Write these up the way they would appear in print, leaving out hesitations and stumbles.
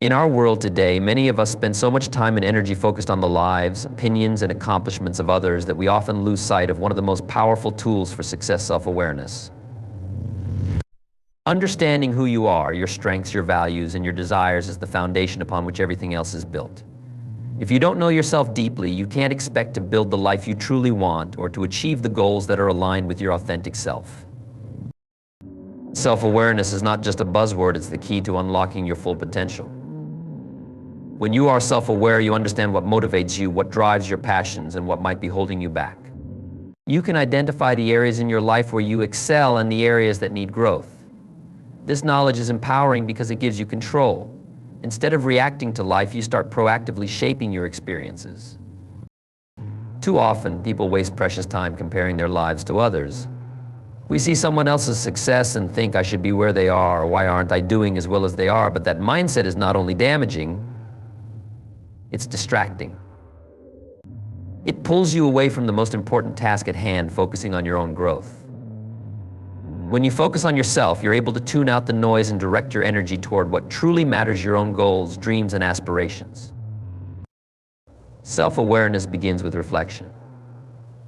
In our world today, many of us spend so much time and energy focused on the lives, opinions, and accomplishments of others that we often lose sight of one of the most powerful tools for success: self-awareness. Understanding who you are, your strengths, your values, and your desires is the foundation upon which everything else is built. If you don't know yourself deeply, you can't expect to build the life you truly want or to achieve the goals that are aligned with your authentic self. Self-awareness is not just a buzzword, it's the key to unlocking your full potential. When you are self-aware, you understand what motivates you, what drives your passions, and what might be holding you back. You can identify the areas in your life where you excel and the areas that need growth. This knowledge is empowering because it gives you control. Instead of reacting to life, you start proactively shaping your experiences. Too often, people waste precious time comparing their lives to others. We see someone else's success and think, I should be where they are, or why aren't I doing as well as they are? But that mindset is not only damaging, it's distracting. It pulls you away from the most important task at hand, focusing on your own growth. When you focus on yourself, you're able to tune out the noise and direct your energy toward what truly matters: your own goals, dreams, and aspirations. Self-awareness begins with reflection.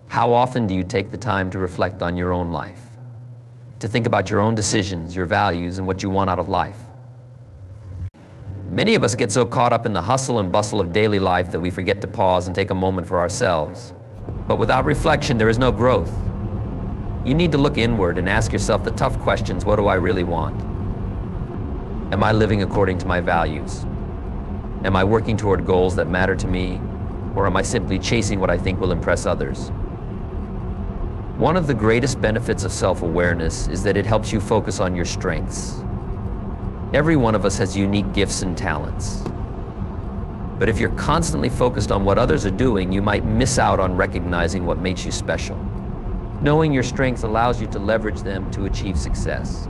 How often do you take the time to reflect on your own life? To think about your own decisions, your values, and what you want out of life? Many of us get so caught up in the hustle and bustle of daily life that we forget to pause and take a moment for ourselves. But without reflection, there is no growth. You need to look inward and ask yourself the tough questions: what do I really want? Am I living according to my values? Am I working toward goals that matter to me? Or am I simply chasing what I think will impress others? One of the greatest benefits of self-awareness is that it helps you focus on your strengths. Every one of us has unique gifts and talents. But if you're constantly focused on what others are doing, you might miss out on recognizing what makes you special. Knowing your strengths allows you to leverage them to achieve success.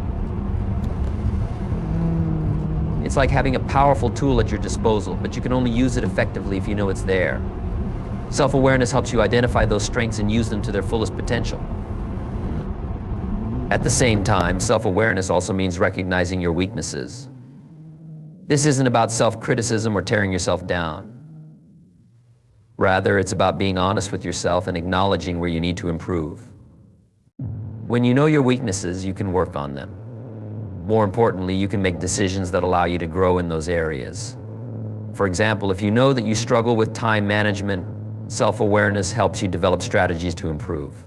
It's like having a powerful tool at your disposal, but you can only use it effectively if you know it's there. Self-awareness helps you identify those strengths and use them to their fullest potential. At the same time, self-awareness also means recognizing your weaknesses. This isn't about self-criticism or tearing yourself down. Rather, it's about being honest with yourself and acknowledging where you need to improve. When you know your weaknesses, you can work on them. More importantly, you can make decisions that allow you to grow in those areas. For example, if you know that you struggle with time management, self-awareness helps you develop strategies to improve.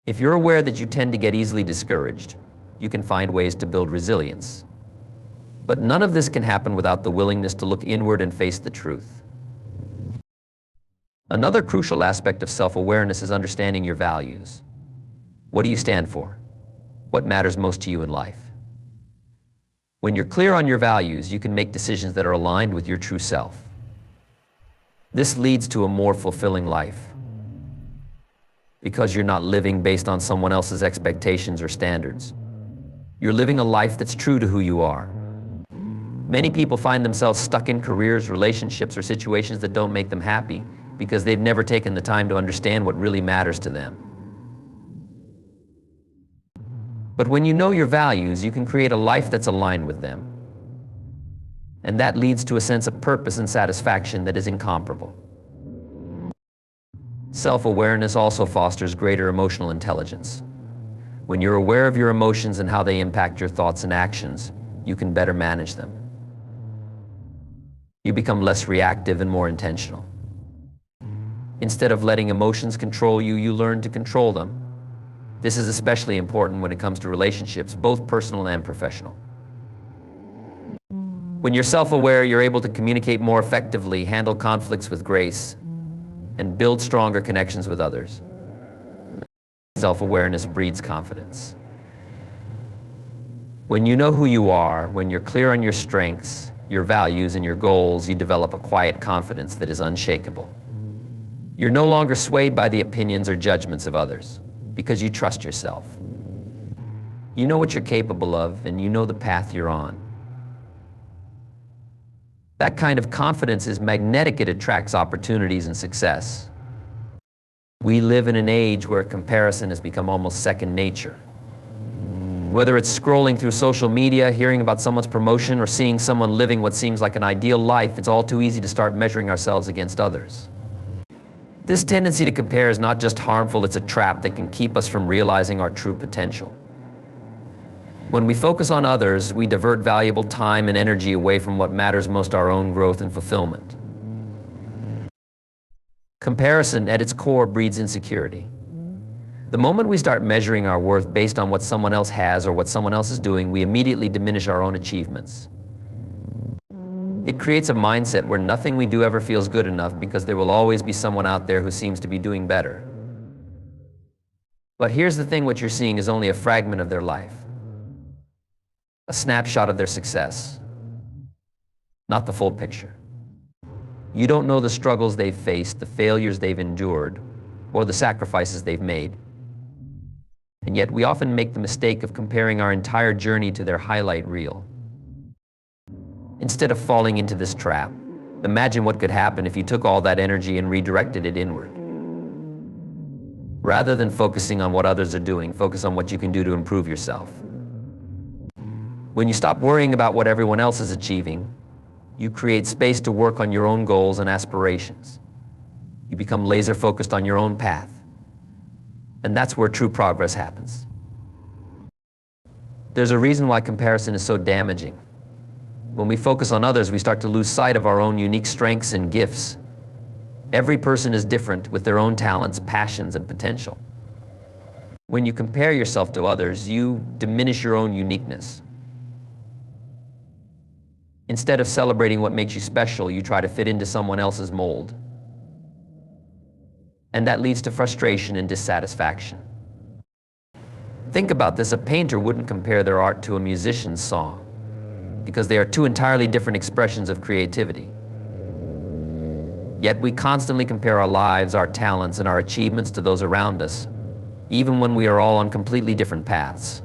If you're aware that you tend to get easily discouraged, you can find ways to build resilience. But none of this can happen without the willingness to look inward and face the truth. Another crucial aspect of self-awareness is understanding your values. What do you stand for? What matters most to you in life? When you're clear on your values, you can make decisions that are aligned with your true self. This leads to a more fulfilling life, because you're not living based on someone else's expectations or standards. You're living a life that's true to who you are. Many people find themselves stuck in careers, relationships, or situations that don't make them happy because they've never taken the time to understand what really matters to them. But when you know your values, you can create a life that's aligned with them. And that leads to a sense of purpose and satisfaction that is incomparable. Self-awareness also fosters greater emotional intelligence. When you're aware of your emotions and how they impact your thoughts and actions, you can better manage them. You become less reactive and more intentional. Instead of letting emotions control you, you learn to control them. This is especially important when it comes to relationships, both personal and professional. When you're self-aware, you're able to communicate more effectively, handle conflicts with grace, and build stronger connections with others. Self-awareness breeds confidence. When you know who you are, when you're clear on your strengths, your values, and your goals, you develop a quiet confidence that is unshakable. You're no longer swayed by the opinions or judgments of others, because you trust yourself. You know what you're capable of, and you know the path you're on. That kind of confidence is magnetic. It attracts opportunities and success. We live in an age where comparison has become almost second nature. Whether it's scrolling through social media, hearing about someone's promotion, or seeing someone living what seems like an ideal life, it's all too easy to start measuring ourselves against others. This tendency to compare is not just harmful, it's a trap that can keep us from realizing our true potential. When we focus on others, we divert valuable time and energy away from what matters most, our own growth and fulfillment. Comparison at its core breeds insecurity. The moment we start measuring our worth based on what someone else has or what someone else is doing, we immediately diminish our own achievements. It creates a mindset where nothing we do ever feels good enough because there will always be someone out there who seems to be doing better. But here's the thing, what you're seeing is only a fragment of their life, a snapshot of their success, not the full picture. You don't know the struggles they've faced, the failures they've endured, or the sacrifices they've made. And yet we often make the mistake of comparing our entire journey to their highlight reel. Instead of falling into this trap, imagine what could happen if you took all that energy and redirected it inward. Rather than focusing on what others are doing, focus on what you can do to improve yourself. When you stop worrying about what everyone else is achieving, you create space to work on your own goals and aspirations. You become laser focused on your own path. And that's where true progress happens. There's a reason why comparison is so damaging. When we focus on others, we start to lose sight of our own unique strengths and gifts. Every person is different with their own talents, passions, and potential. When you compare yourself to others, you diminish your own uniqueness. Instead of celebrating what makes you special, you try to fit into someone else's mold. And that leads to frustration and dissatisfaction. Think about this, a painter wouldn't compare their art to a musician's song, because they are two entirely different expressions of creativity. Yet we constantly compare our lives, our talents, and our achievements to those around us, even when we are all on completely different paths.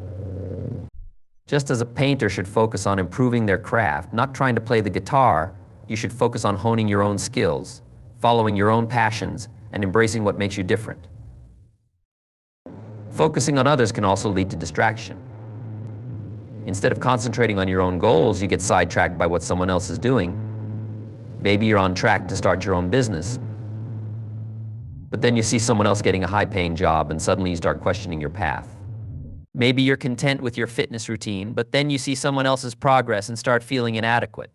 Just as a painter should focus on improving their craft, not trying to play the guitar, you should focus on honing your own skills, following your own passions, and embracing what makes you different. Focusing on others can also lead to distraction. Instead of concentrating on your own goals, you get sidetracked by what someone else is doing. Maybe you're on track to start your own business, but then you see someone else getting a high-paying job and suddenly you start questioning your path. Maybe you're content with your fitness routine, but then you see someone else's progress and start feeling inadequate.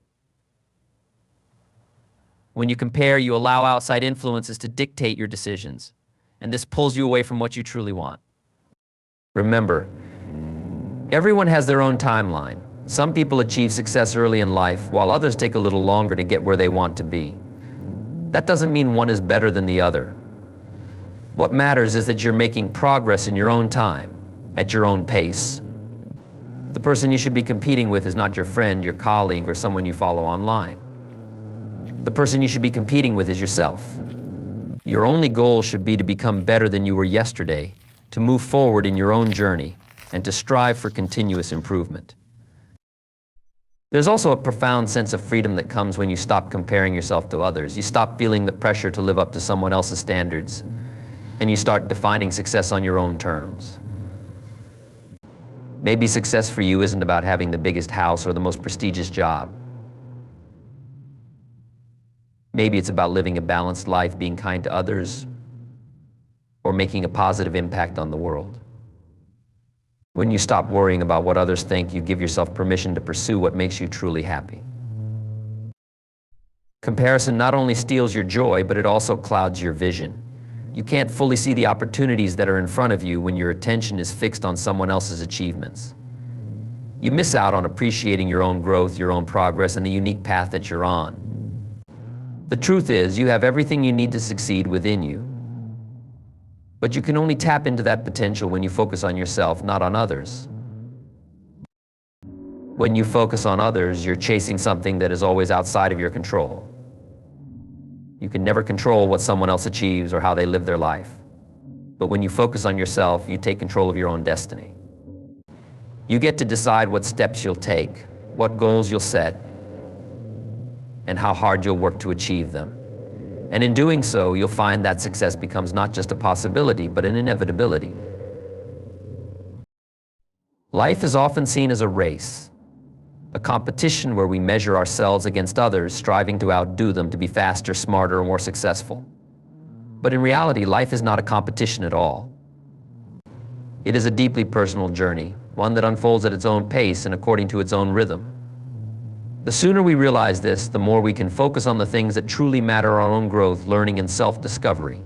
When you compare, you allow outside influences to dictate your decisions, and this pulls you away from what you truly want. Remember, everyone has their own timeline. Some people achieve success early in life, while others take a little longer to get where they want to be. That doesn't mean one is better than the other. What matters is that you're making progress in your own time, at your own pace. The person you should be competing with is not your friend, your colleague, or someone you follow online. The person you should be competing with is yourself. Your only goal should be to become better than you were yesterday, to move forward in your own journey, and to strive for continuous improvement. There's also a profound sense of freedom that comes when you stop comparing yourself to others. You stop feeling the pressure to live up to someone else's standards, and you start defining success on your own terms. Maybe success for you isn't about having the biggest house or the most prestigious job. Maybe it's about living a balanced life, being kind to others, or making a positive impact on the world. When you stop worrying about what others think, you give yourself permission to pursue what makes you truly happy. Comparison not only steals your joy, but it also clouds your vision. You can't fully see the opportunities that are in front of you when your attention is fixed on someone else's achievements. You miss out on appreciating your own growth, your own progress, and the unique path that you're on. The truth is, you have everything you need to succeed within you. But you can only tap into that potential when you focus on yourself, not on others. When you focus on others, you're chasing something that is always outside of your control. You can never control what someone else achieves or how they live their life. But when you focus on yourself, you take control of your own destiny. You get to decide what steps you'll take, what goals you'll set, and how hard you'll work to achieve them. And in doing so, you'll find that success becomes not just a possibility, but an inevitability. Life is often seen as a race, a competition where we measure ourselves against others, striving to outdo them to be faster, smarter, or more successful. But in reality, life is not a competition at all. It is a deeply personal journey, one that unfolds at its own pace and according to its own rhythm. The sooner we realize this, the more we can focus on the things that truly matter: our own growth, learning, and self-discovery.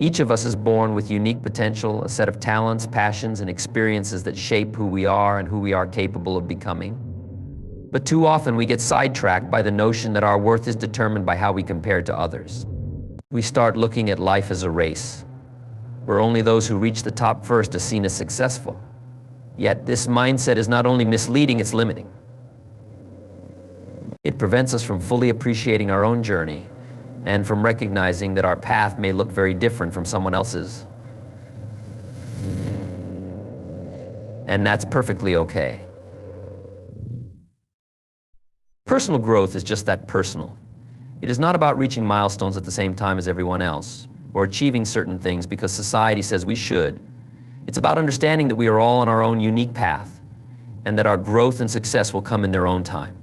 Each of us is born with unique potential, a set of talents, passions, and experiences that shape who we are and who we are capable of becoming. But too often we get sidetracked by the notion that our worth is determined by how we compare to others. We start looking at life as a race, where only those who reach the top first are seen as successful. Yet this mindset is not only misleading, it's limiting. It prevents us from fully appreciating our own journey and from recognizing that our path may look very different from someone else's. And that's perfectly okay. Personal growth is just that, personal. It is not about reaching milestones at the same time as everyone else, or achieving certain things because society says we should. It's about understanding that we are all on our own unique path, and that our growth and success will come in their own time.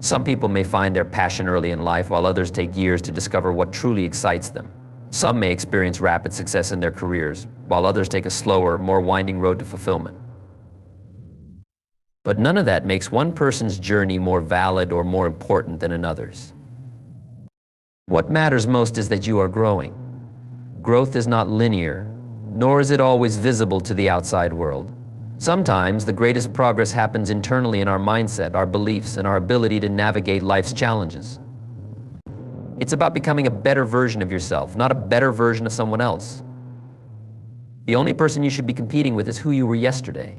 Some people may find their passion early in life, while others take years to discover what truly excites them. Some may experience rapid success in their careers, while others take a slower, more winding road to fulfillment. But none of that makes one person's journey more valid or more important than another's. What matters most is that you are growing. Growth is not linear, nor is it always visible to the outside world. Sometimes the greatest progress happens internally in our mindset, our beliefs, and our ability to navigate life's challenges. It's about becoming a better version of yourself, not a better version of someone else. The only person you should be competing with is who you were yesterday.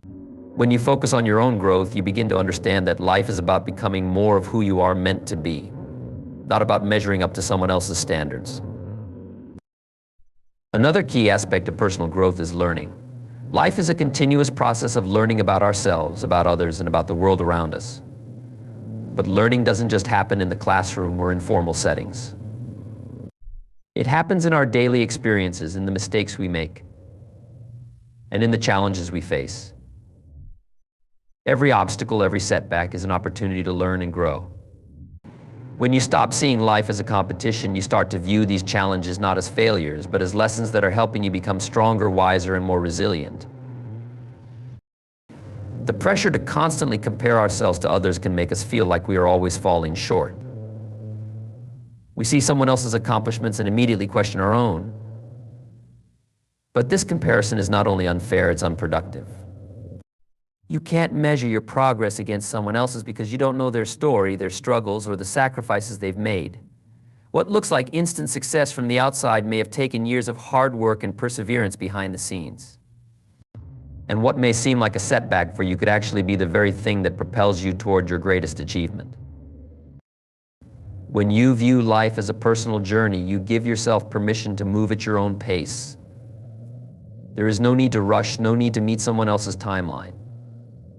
When you focus on your own growth, you begin to understand that life is about becoming more of who you are meant to be, not about measuring up to someone else's standards. Another key aspect of personal growth is learning. Life is a continuous process of learning about ourselves, about others, and about the world around us. But learning doesn't just happen in the classroom or in formal settings. It happens in our daily experiences, in the mistakes we make, and in the challenges we face. Every obstacle, every setback is an opportunity to learn and grow. When you stop seeing life as a competition, you start to view these challenges not as failures, but as lessons that are helping you become stronger, wiser, and more resilient. The pressure to constantly compare ourselves to others can make us feel like we are always falling short. We see someone else's accomplishments and immediately question our own. But this comparison is not only unfair, it's unproductive. You can't measure your progress against someone else's because you don't know their story, their struggles, or the sacrifices they've made. What looks like instant success from the outside may have taken years of hard work and perseverance behind the scenes. And what may seem like a setback for you could actually be the very thing that propels you toward your greatest achievement. When you view life as a personal journey, you give yourself permission to move at your own pace. There is no need to rush, no need to meet someone else's timeline.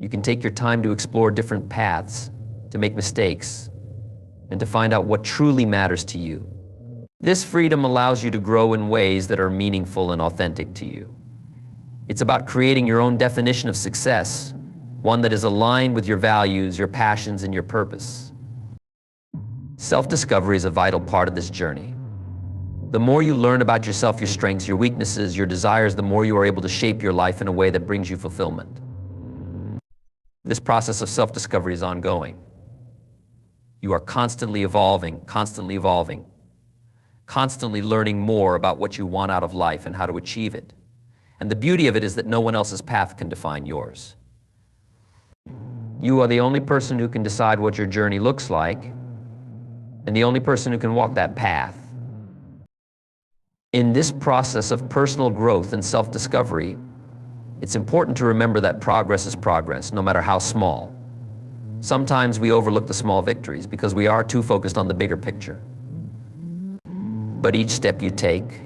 You can take your time to explore different paths, to make mistakes, and to find out what truly matters to you. This freedom allows you to grow in ways that are meaningful and authentic to you. It's about creating your own definition of success, one that is aligned with your values, your passions, and your purpose. Self-discovery is a vital part of this journey. The more you learn about yourself, your strengths, your weaknesses, your desires, the more you are able to shape your life in a way that brings you fulfillment. This process of self-discovery is ongoing. You are constantly evolving, constantly learning more about what you want out of life and how to achieve it. And the beauty of it is that no one else's path can define yours. You are the only person who can decide what your journey looks like, and the only person who can walk that path. In this process of personal growth and self-discovery, it's important to remember that progress is progress, no matter how small. Sometimes we overlook the small victories because we are too focused on the bigger picture. But each step you take,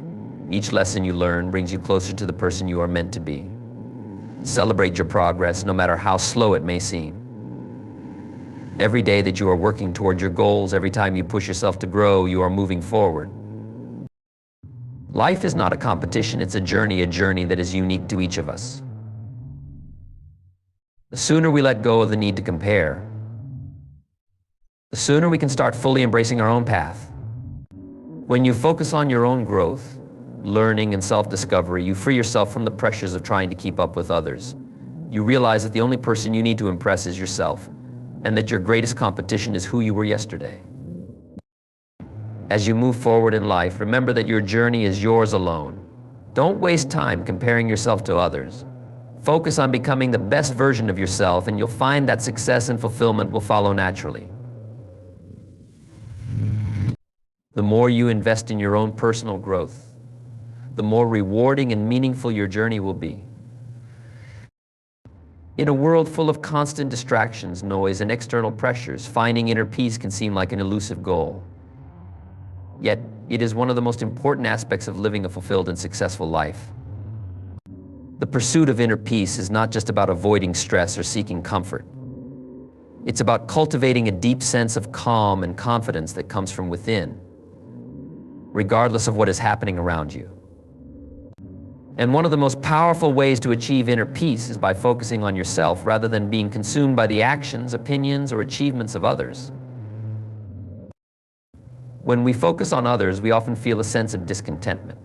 each lesson you learn brings you closer to the person you are meant to be. Celebrate your progress, no matter how slow it may seem. Every day that you are working toward your goals, every time you push yourself to grow, you are moving forward. Life is not a competition, it's a journey that is unique to each of us. The sooner we let go of the need to compare, the sooner we can start fully embracing our own path. When you focus on your own growth, learning, and self-discovery, you free yourself from the pressures of trying to keep up with others. You realize that the only person you need to impress is yourself, and that your greatest competition is who you were yesterday. As you move forward in life, remember that your journey is yours alone. Don't waste time comparing yourself to others. Focus on becoming the best version of yourself, and you'll find that success and fulfillment will follow naturally. The more you invest in your own personal growth, the more rewarding and meaningful your journey will be. In a world full of constant distractions, noise, and external pressures, finding inner peace can seem like an elusive goal. Yet, it is one of the most important aspects of living a fulfilled and successful life. The pursuit of inner peace is not just about avoiding stress or seeking comfort. It's about cultivating a deep sense of calm and confidence that comes from within, regardless of what is happening around you. And one of the most powerful ways to achieve inner peace is by focusing on yourself rather than being consumed by the actions, opinions, or achievements of others. When we focus on others, we often feel a sense of discontentment.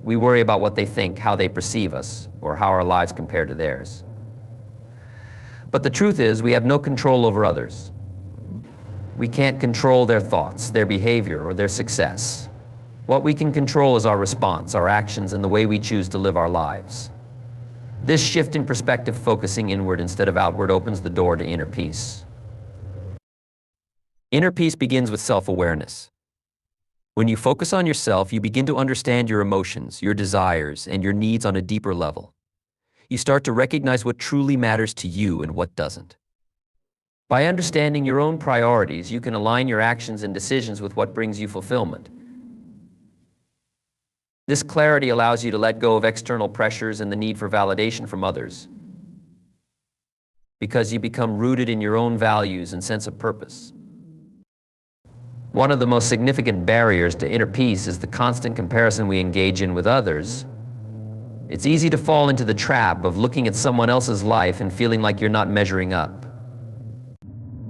We worry about what they think, how they perceive us, or how our lives compare to theirs. But the truth is, we have no control over others. We can't control their thoughts, their behavior, or their success. What we can control is our response, our actions, and the way we choose to live our lives. This shift in perspective, focusing inward instead of outward, opens the door to inner peace. Inner peace begins with self-awareness. When you focus on yourself, you begin to understand your emotions, your desires, and your needs on a deeper level. You start to recognize what truly matters to you and what doesn't. By understanding your own priorities, you can align your actions and decisions with what brings you fulfillment. This clarity allows you to let go of external pressures and the need for validation from others, because you become rooted in your own values and sense of purpose. One of the most significant barriers to inner peace is the constant comparison we engage in with others. It's easy to fall into the trap of looking at someone else's life and feeling like you're not measuring up.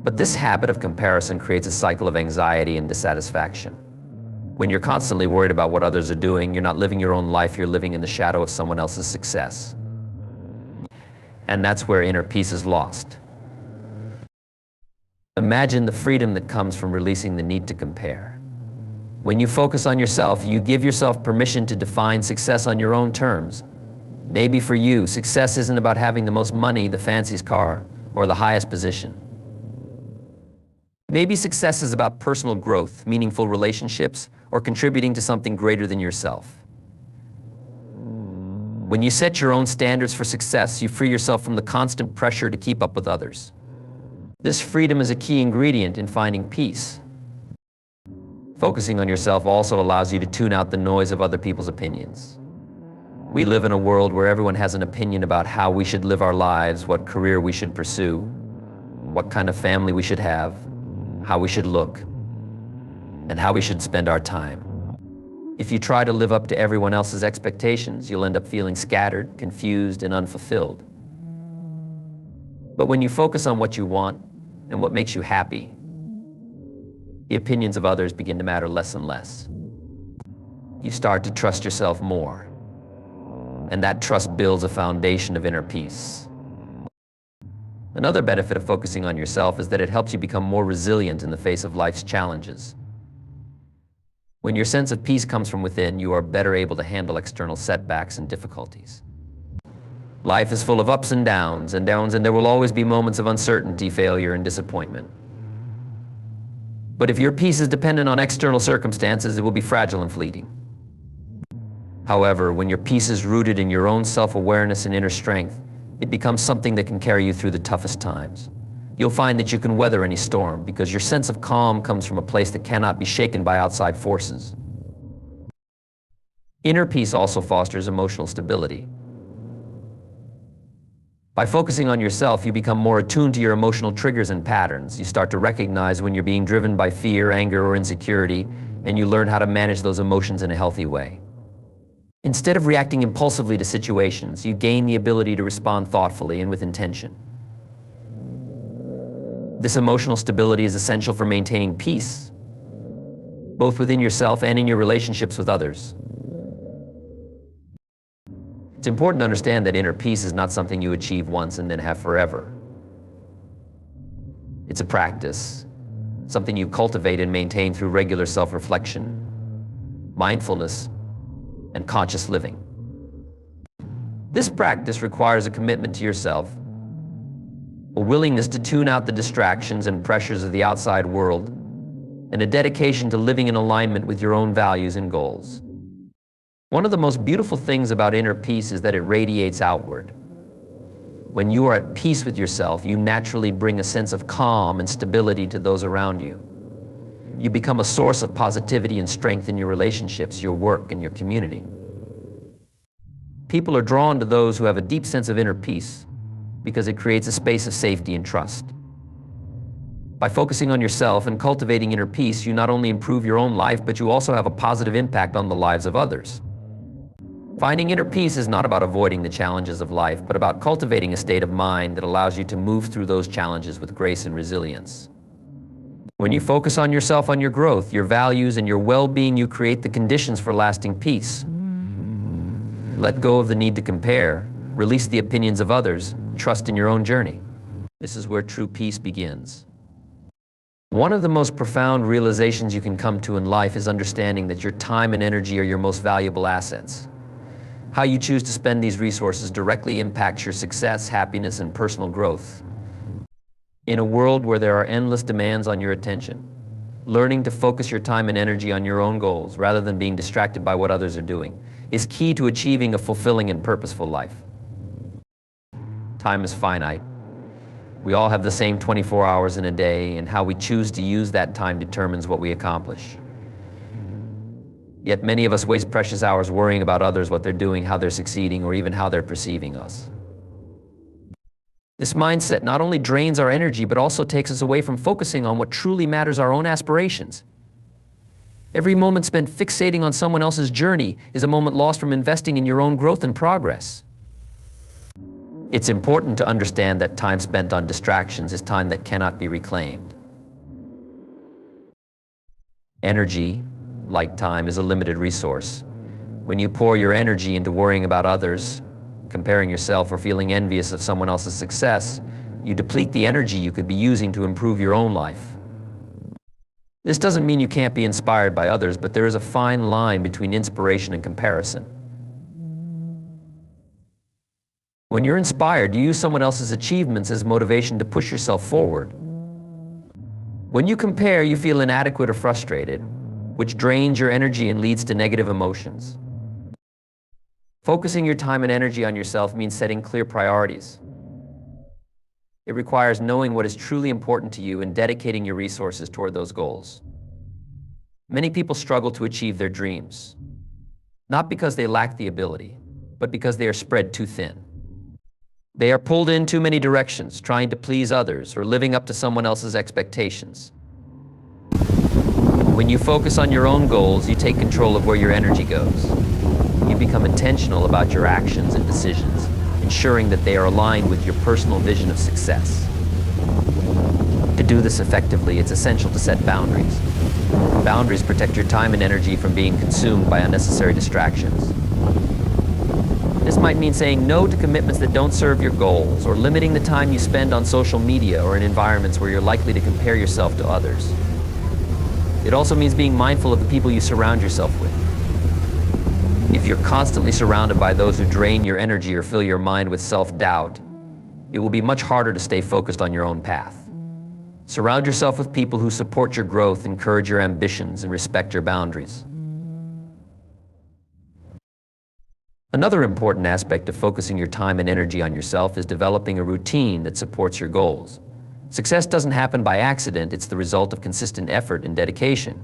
But this habit of comparison creates a cycle of anxiety and dissatisfaction. When you're constantly worried about what others are doing, you're not living your own life, you're living in the shadow of someone else's success. And that's where inner peace is lost. Imagine the freedom that comes from releasing the need to compare. When you focus on yourself, you give yourself permission to define success on your own terms. Maybe for you, success isn't about having the most money, the fanciest car, or the highest position. Maybe success is about personal growth, meaningful relationships, or contributing to something greater than yourself. When you set your own standards for success, you free yourself from the constant pressure to keep up with others. This freedom is a key ingredient in finding peace. Focusing on yourself also allows you to tune out the noise of other people's opinions. We live in a world where everyone has an opinion about how we should live our lives, what career we should pursue, what kind of family we should have, how we should look, and how we should spend our time. If you try to live up to everyone else's expectations, you'll end up feeling scattered, confused, and unfulfilled. But when you focus on what you want and what makes you happy, the opinions of others begin to matter less and less. You start to trust yourself more, and that trust builds a foundation of inner peace. Another benefit of focusing on yourself is that it helps you become more resilient in the face of life's challenges. When your sense of peace comes from within, you are better able to handle external setbacks and difficulties. Life is full of ups and downs, and there will always be moments of uncertainty, failure, and disappointment. But if your peace is dependent on external circumstances, it will be fragile and fleeting. However, when your peace is rooted in your own self-awareness and inner strength, it becomes something that can carry you through the toughest times. You'll find that you can weather any storm because your sense of calm comes from a place that cannot be shaken by outside forces. Inner peace also fosters emotional stability. By focusing on yourself, you become more attuned to your emotional triggers and patterns. You start to recognize when you're being driven by fear, anger, or insecurity, and you learn how to manage those emotions in a healthy way. Instead of reacting impulsively to situations, you gain the ability to respond thoughtfully and with intention. This emotional stability is essential for maintaining peace, both within yourself and in your relationships with others. It's important to understand that inner peace is not something you achieve once and then have forever. It's a practice, something you cultivate and maintain through regular self-reflection, mindfulness, and conscious living. This practice requires a commitment to yourself, a willingness to tune out the distractions and pressures of the outside world, and a dedication to living in alignment with your own values and goals. One of the most beautiful things about inner peace is that it radiates outward. When you are at peace with yourself, you naturally bring a sense of calm and stability to those around you. You become a source of positivity and strength in your relationships, your work, and your community. People are drawn to those who have a deep sense of inner peace because it creates a space of safety and trust. By focusing on yourself and cultivating inner peace, you not only improve your own life, but you also have a positive impact on the lives of others. Finding inner peace is not about avoiding the challenges of life, but about cultivating a state of mind that allows you to move through those challenges with grace and resilience. When you focus on yourself, on your growth, your values, and your well-being, you create the conditions for lasting peace. Let go of the need to compare, release the opinions of others, trust in your own journey. This is where true peace begins. One of the most profound realizations you can come to in life is understanding that your time and energy are your most valuable assets. How you choose to spend these resources directly impacts your success, happiness, and personal growth. In a world where there are endless demands on your attention, learning to focus your time and energy on your own goals rather than being distracted by what others are doing is key to achieving a fulfilling and purposeful life. Time is finite. We all have the same 24 hours in a day, and how we choose to use that time determines what we accomplish. Yet many of us waste precious hours worrying about others, what they're doing, how they're succeeding, or even how they're perceiving us. This mindset not only drains our energy, but also takes us away from focusing on what truly matters, our own aspirations. Every moment spent fixating on someone else's journey is a moment lost from investing in your own growth and progress. It's important to understand that time spent on distractions is time that cannot be reclaimed. Energy, like time, is a limited resource. When you pour your energy into worrying about others, comparing yourself, or feeling envious of someone else's success, you deplete the energy you could be using to improve your own life. This doesn't mean you can't be inspired by others, but there is a fine line between inspiration and comparison. When you're inspired, you use someone else's achievements as motivation to push yourself forward. When you compare, you feel inadequate or frustrated, which drains your energy and leads to negative emotions. Focusing your time and energy on yourself means setting clear priorities. It requires knowing what is truly important to you and dedicating your resources toward those goals. Many people struggle to achieve their dreams, not because they lack the ability, but because they are spread too thin. They are pulled in too many directions, trying to please others or living up to someone else's expectations. When you focus on your own goals, you take control of where your energy goes. You become intentional about your actions and decisions, ensuring that they are aligned with your personal vision of success. To do this effectively, it's essential to set boundaries. Boundaries protect your time and energy from being consumed by unnecessary distractions. This might mean saying no to commitments that don't serve your goals, or limiting the time you spend on social media or in environments where you're likely to compare yourself to others. It also means being mindful of the people you surround yourself with. If you're constantly surrounded by those who drain your energy or fill your mind with self-doubt, it will be much harder to stay focused on your own path. Surround yourself with people who support your growth, encourage your ambitions, and respect your boundaries. Another important aspect of focusing your time and energy on yourself is developing a routine that supports your goals. Success doesn't happen by accident, it's the result of consistent effort and dedication.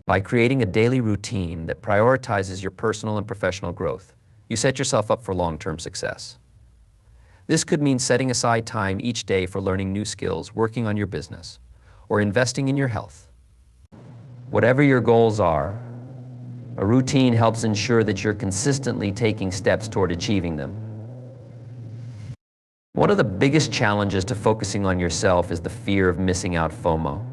By creating a daily routine that prioritizes your personal and professional growth, you set yourself up for long-term success. This could mean setting aside time each day for learning new skills, working on your business, or investing in your health. Whatever your goals are, a routine helps ensure that you're consistently taking steps toward achieving them. One of the biggest challenges to focusing on yourself is the fear of missing out, FOMO.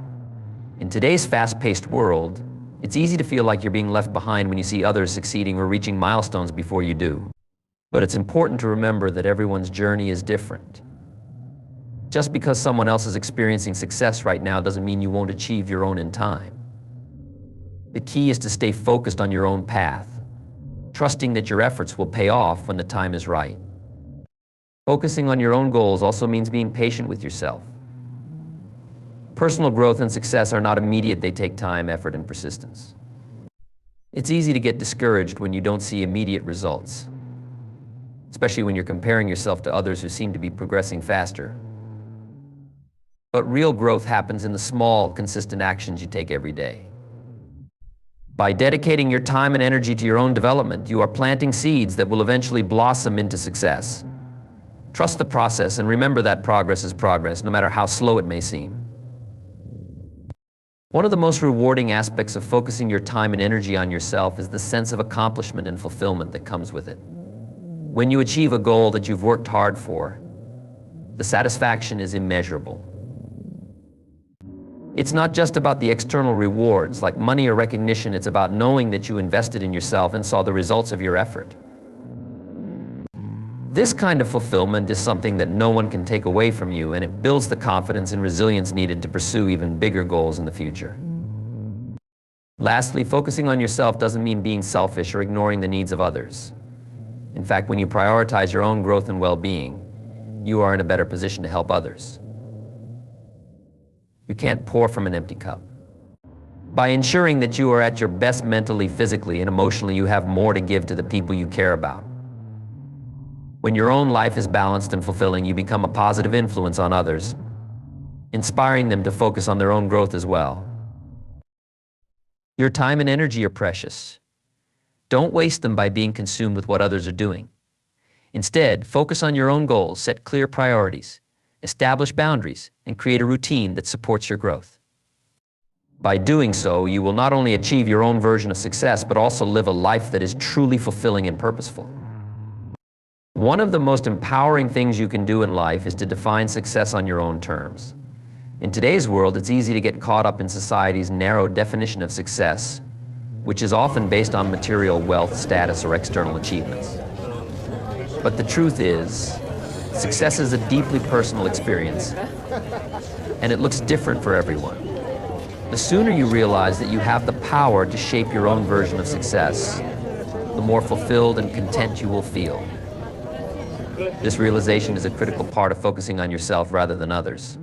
In today's fast-paced world, it's easy to feel like you're being left behind when you see others succeeding or reaching milestones before you do. But it's important to remember that everyone's journey is different. Just because someone else is experiencing success right now doesn't mean you won't achieve your own in time. The key is to stay focused on your own path, trusting that your efforts will pay off when the time is right. Focusing on your own goals also means being patient with yourself. Personal growth and success are not immediate. They take time, effort, and persistence. It's easy to get discouraged when you don't see immediate results, especially when you're comparing yourself to others who seem to be progressing faster. But real growth happens in the small, consistent actions you take every day. By dedicating your time and energy to your own development, you are planting seeds that will eventually blossom into success. Trust the process and remember that progress is progress, no matter how slow it may seem. One of the most rewarding aspects of focusing your time and energy on yourself is the sense of accomplishment and fulfillment that comes with it. When you achieve a goal that you've worked hard for, the satisfaction is immeasurable. It's not just about the external rewards, like money or recognition. It's about knowing that you invested in yourself and saw the results of your effort. This kind of fulfillment is something that no one can take away from you, and it builds the confidence and resilience needed to pursue even bigger goals in the future. Lastly, focusing on yourself doesn't mean being selfish or ignoring the needs of others. In fact, when you prioritize your own growth and well-being, you are in a better position to help others. You can't pour from an empty cup. By ensuring that you are at your best mentally, physically, and emotionally, you have more to give to the people you care about. When your own life is balanced and fulfilling, you become a positive influence on others, inspiring them to focus on their own growth as well. Your time and energy are precious. Don't waste them by being consumed with what others are doing. Instead, focus on your own goals, set clear priorities, establish boundaries, and create a routine that supports your growth. By doing so, you will not only achieve your own version of success, but also live a life that is truly fulfilling and purposeful. One of the most empowering things you can do in life is to define success on your own terms. In today's world, it's easy to get caught up in society's narrow definition of success, which is often based on material wealth, status, or external achievements. But the truth is, success is a deeply personal experience, and it looks different for everyone. The sooner you realize that you have the power to shape your own version of success, the more fulfilled and content you will feel. This realization is a critical part of focusing on yourself rather than others.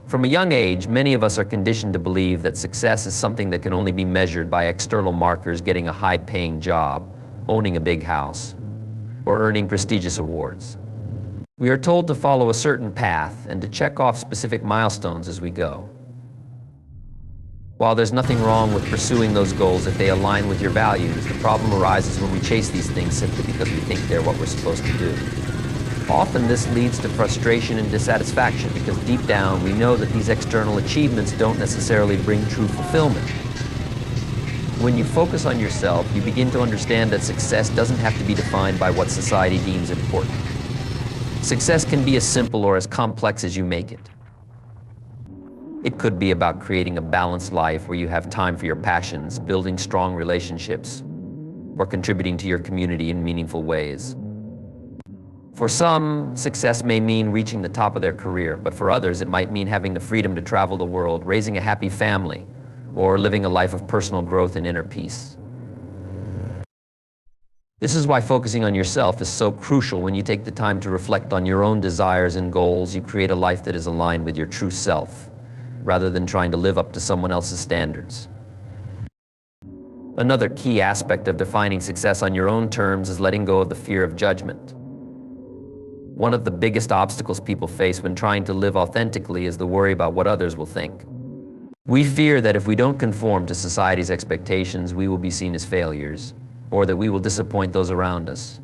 From a young age, many of us are conditioned to believe that success is something that can only be measured by external markers, getting a high-paying job, owning a big house, or earning prestigious awards. We are told to follow a certain path and to check off specific milestones as we go. While there's nothing wrong with pursuing those goals if they align with your values, the problem arises when we chase these things simply because we think they're what we're supposed to do. Often this leads to frustration and dissatisfaction because deep down we know that these external achievements don't necessarily bring true fulfillment. When you focus on yourself, you begin to understand that success doesn't have to be defined by what society deems important. Success can be as simple or as complex as you make it. It could be about creating a balanced life where you have time for your passions, building strong relationships, or contributing to your community in meaningful ways. For some, success may mean reaching the top of their career, but for others it might mean having the freedom to travel the world, raising a happy family, or living a life of personal growth and inner peace. This is why focusing on yourself is so crucial. When you take the time to reflect on your own desires and goals, you create a life that is aligned with your true self, rather than trying to live up to someone else's standards. Another key aspect of defining success on your own terms is letting go of the fear of judgment. One of the biggest obstacles people face when trying to live authentically is the worry about what others will think. We fear that if we don't conform to society's expectations, we will be seen as failures, or that we will disappoint those around us.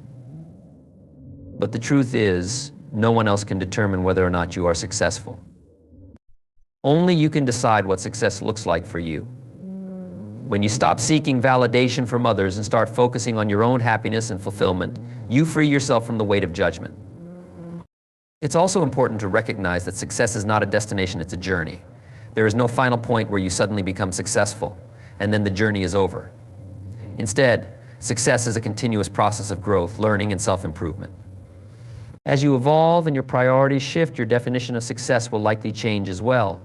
But the truth is, no one else can determine whether or not you are successful. Only you can decide what success looks like for you. When you stop seeking validation from others and start focusing on your own happiness and fulfillment, you free yourself from the weight of judgment. It's also important to recognize that success is not a destination, it's a journey. There is no final point where you suddenly become successful, and then the journey is over. Instead, success is a continuous process of growth, learning, and self-improvement. As you evolve and your priorities shift, your definition of success will likely change as well.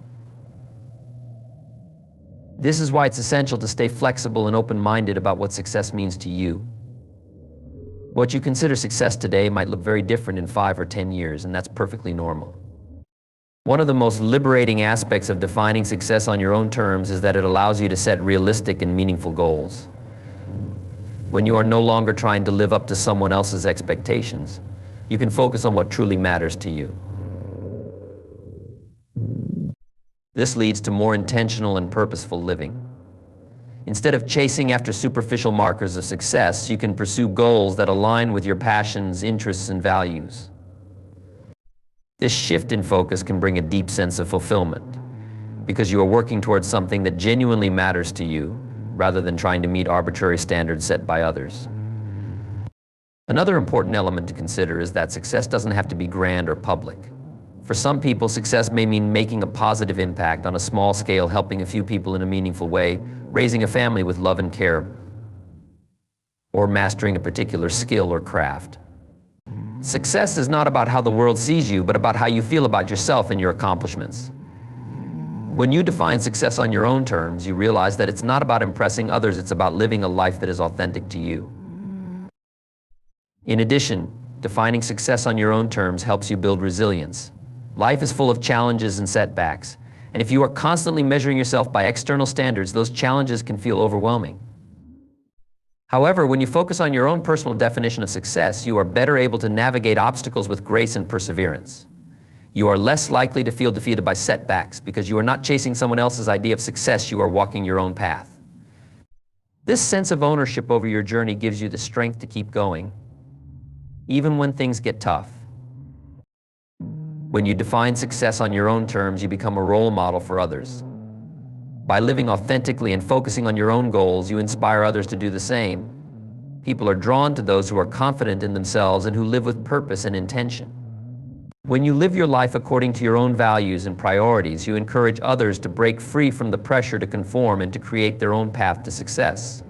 This is why it's essential to stay flexible and open-minded about what success means to you. What you consider success today might look very different in 5 or 10 years, and that's perfectly normal. One of the most liberating aspects of defining success on your own terms is that it allows you to set realistic and meaningful goals. When you are no longer trying to live up to someone else's expectations, you can focus on what truly matters to you. This leads to more intentional and purposeful living. Instead of chasing after superficial markers of success, you can pursue goals that align with your passions, interests, and values. This shift in focus can bring a deep sense of fulfillment because you are working towards something that genuinely matters to you rather than trying to meet arbitrary standards set by others. Another important element to consider is that success doesn't have to be grand or public. For some people, success may mean making a positive impact on a small scale, helping a few people in a meaningful way, raising a family with love and care, or mastering a particular skill or craft. Success is not about how the world sees you, but about how you feel about yourself and your accomplishments. When you define success on your own terms, you realize that it's not about impressing others, it's about living a life that is authentic to you. In addition, defining success on your own terms helps you build resilience. Life is full of challenges and setbacks, and if you are constantly measuring yourself by external standards, those challenges can feel overwhelming. However, when you focus on your own personal definition of success, you are better able to navigate obstacles with grace and perseverance. You are less likely to feel defeated by setbacks because you are not chasing someone else's idea of success, you are walking your own path. This sense of ownership over your journey gives you the strength to keep going, even when things get tough. When you define success on your own terms, you become a role model for others. By living authentically and focusing on your own goals, you inspire others to do the same. People are drawn to those who are confident in themselves and who live with purpose and intention. When you live your life according to your own values and priorities, you encourage others to break free from the pressure to conform and to create their own path to success.